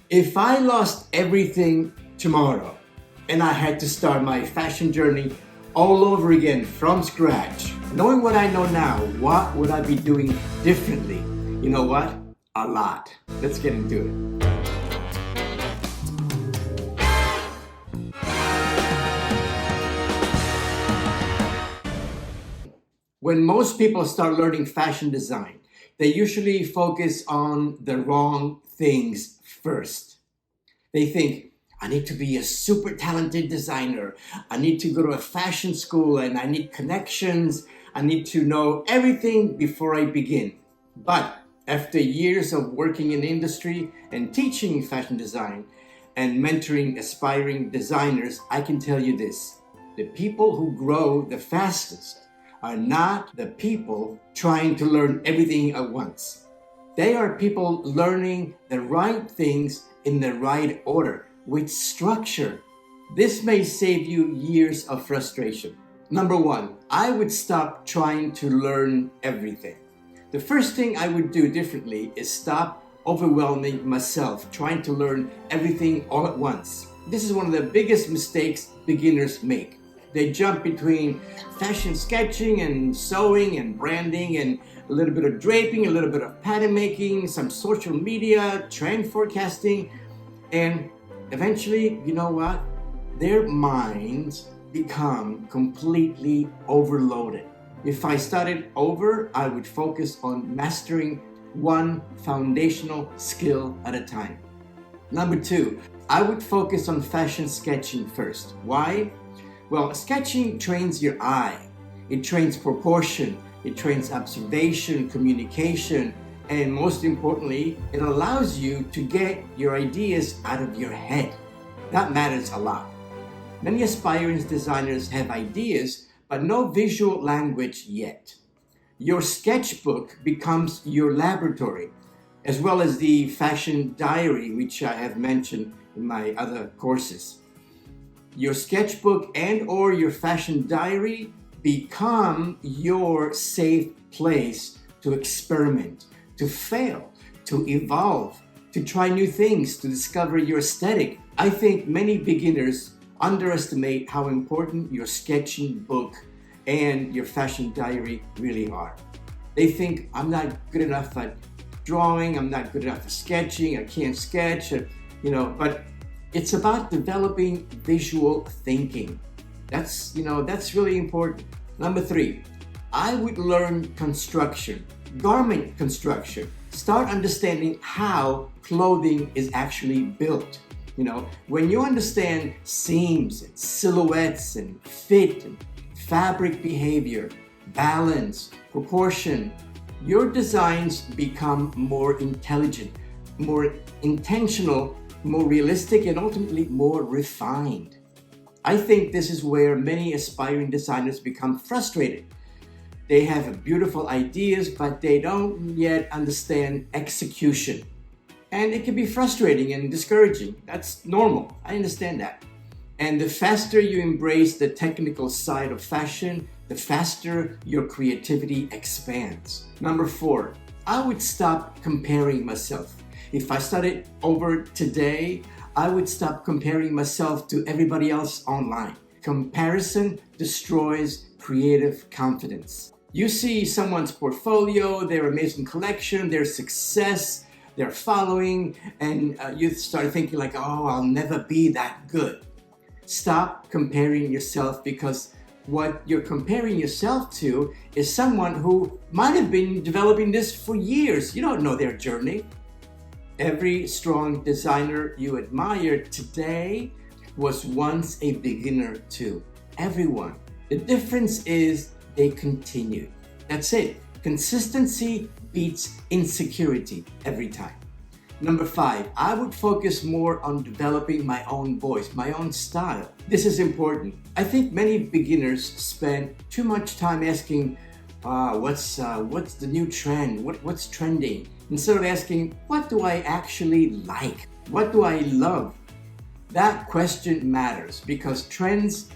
If I lost everything tomorrow and I had to start my fashion journey all over again from scratch, knowing what I know now, what would I be doing differently? You know what? A lot. Let's get into it. When most people start learning fashion design, they usually focus on the wrong things first. They think, I need to be a super talented designer. I need to go to a fashion school and I need connections. I need to know everything before I begin. But after years of working in the industry and teaching fashion design and mentoring aspiring designers, I can tell you this. The people who grow the fastest are not the people trying to learn everything at once. They are people learning the right things in the right order, with structure. This may save you years of frustration. Number one, I would stop trying to learn everything. The first thing I would do differently is stop overwhelming myself trying to learn everything all at once. This is one of the biggest mistakes beginners make. They jump between fashion sketching and sewing and branding and a little bit of draping, a little bit of pattern making, some social media, trend forecasting, and eventually, you know what? Their minds become completely overloaded. If I started over, I would focus on mastering one foundational skill at a time. Number two, I would focus on fashion sketching first. Why? Well, sketching trains your eye. It trains proportion, it trains observation, communication, and most importantly, it allows you to get your ideas out of your head. That matters a lot. Many aspiring designers have ideas, but no visual language yet. Your sketchbook becomes your laboratory, as well as the fashion diary, which I have mentioned in my other courses. Your sketchbook and or your fashion diary become your safe place to experiment, to fail, to evolve, to try new things, to discover your aesthetic. I think many beginners underestimate how important your sketching book and your fashion diary really are. They think, I'm not good enough at drawing, I'm not good enough at sketching, I can't sketch, but it's about developing visual thinking. That's really important. Number three, I would learn construction, garment construction. Start understanding how clothing is actually built. When you understand seams and silhouettes and fit and fabric behavior, balance, proportion, your designs become more intelligent, more intentional, more realistic, and ultimately more refined. I think this is where many aspiring designers become frustrated. They have beautiful ideas, but they don't yet understand execution. And it can be frustrating and discouraging. That's normal. I understand that. And the faster you embrace the technical side of fashion, the faster your creativity expands. Number four, I would stop comparing myself. If I started over today, I would stop comparing myself to everybody else online. Comparison destroys creative confidence. You see someone's portfolio, their amazing collection, their success, their following, and you start thinking like, oh, I'll never be that good. Stop comparing yourself, because what you're comparing yourself to is someone who might have been developing this for years. You don't know their journey. Every strong designer you admire today was once a beginner too. Everyone. The difference is they continued. That's it. Consistency beats insecurity every time. Number five, I would focus more on developing my own voice, my own style. This is important. I think many beginners spend too much time asking, what's the new trend? What's trending? Instead of asking, what do I actually like? What do I love? That question matters because trends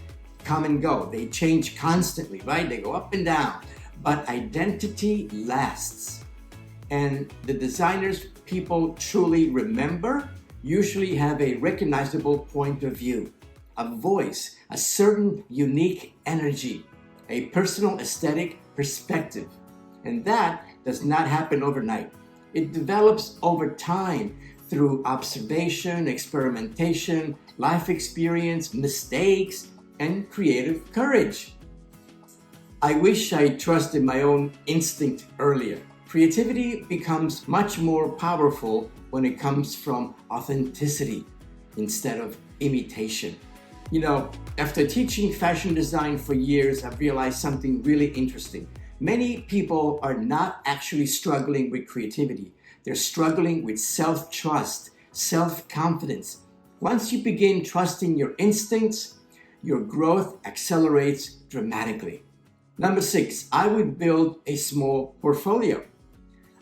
come and go. They change constantly, right? They go up and down. But identity lasts. And the designers people truly remember usually have a recognizable point of view, a voice, a certain unique energy, a personal aesthetic perspective. And that does not happen overnight. It develops over time through observation, experimentation, life experience, mistakes, and creative courage. I wish I trusted my own instinct earlier. Creativity becomes much more powerful when it comes from authenticity instead of imitation. After teaching fashion design for years, I've realized something really interesting. Many people are not actually struggling with creativity. They're struggling with self-trust, self-confidence. Once you begin trusting your instincts, your growth accelerates dramatically. Number 6, I would build a small portfolio.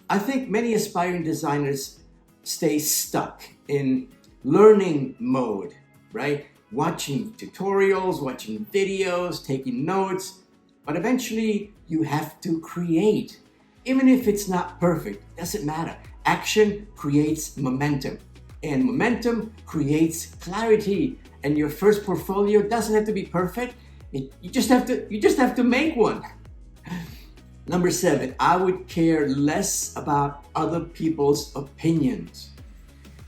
I think many aspiring designers stay stuck in learning mode, right? Watching tutorials, watching videos, taking notes, but eventually you have to create. Even if it's not perfect, doesn't matter. Action creates momentum, and momentum creates clarity. And your first portfolio doesn't have to be perfect. You just have to make one. Number 7, I would care less about other people's opinions.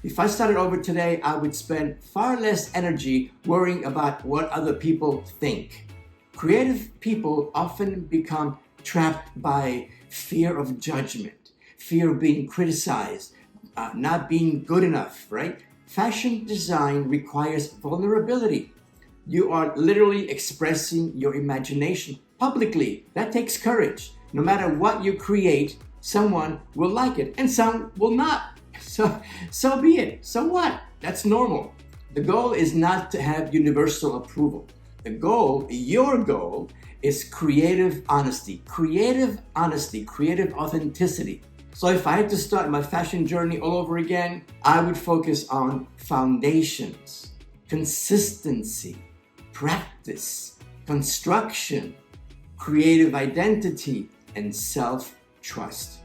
If I started over today, I would spend far less energy worrying about what other people think. Creative people often become trapped by fear of judgment, fear of being criticized, not being good enough, right? Fashion design requires vulnerability. You are literally expressing your imagination publicly. That takes courage. No matter what you create, someone will like it and some will not. So be it. So what? That's normal. The goal is not to have universal approval. Your goal, is creative honesty, creative authenticity. So if I had to start my fashion journey all over again, I would focus on foundations, consistency, practice, construction, creative identity, and self-trust.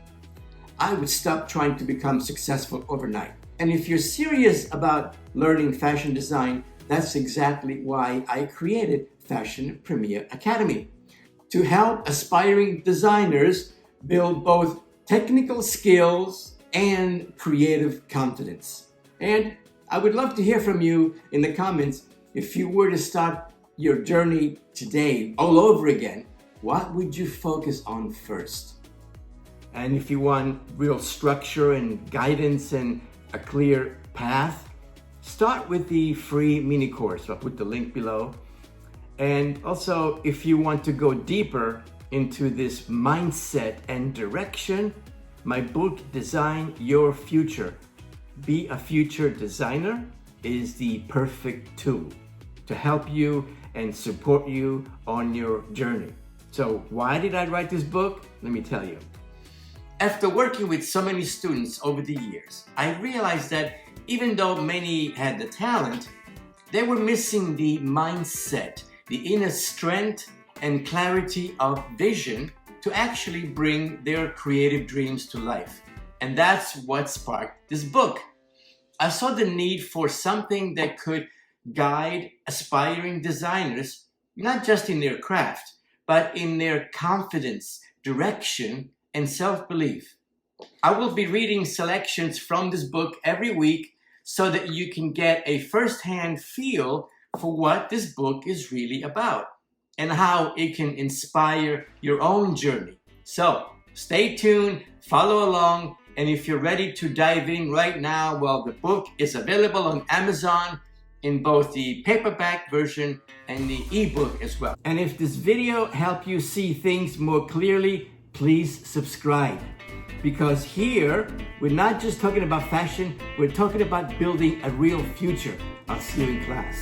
I would stop trying to become successful overnight. And if you're serious about learning fashion design, that's exactly why I created Fashion Premier Academy, to help aspiring designers build both technical skills and creative confidence. And I would love to hear from you in the comments. If you were to start your journey today all over again, what would you focus on first? And if you want real structure and guidance and a clear path, start with the free mini course. I'll put the link below. And also, if you want to go deeper into this mindset and direction, my book, Design Your Future, Be a Future Designer, is the perfect tool to help you and support you on your journey. So why did I write this book? Let me tell you. After working with so many students over the years, I realized that even though many had the talent, they were missing the mindset, the inner strength and clarity of vision to actually bring their creative dreams to life. And that's what sparked this book. I saw the need for something that could guide aspiring designers, not just in their craft, but in their confidence, direction, and self-belief. I will be reading selections from this book every week so that you can get a first-hand feel for what this book is really about and how it can inspire your own journey. So stay tuned, follow along, and if you're ready to dive in right now, well, the book is available on Amazon in both the paperback version and the ebook as well. And if this video helped you see things more clearly, please subscribe. Because here, we're not just talking about fashion, we're talking about building a real future. I'll see you in class.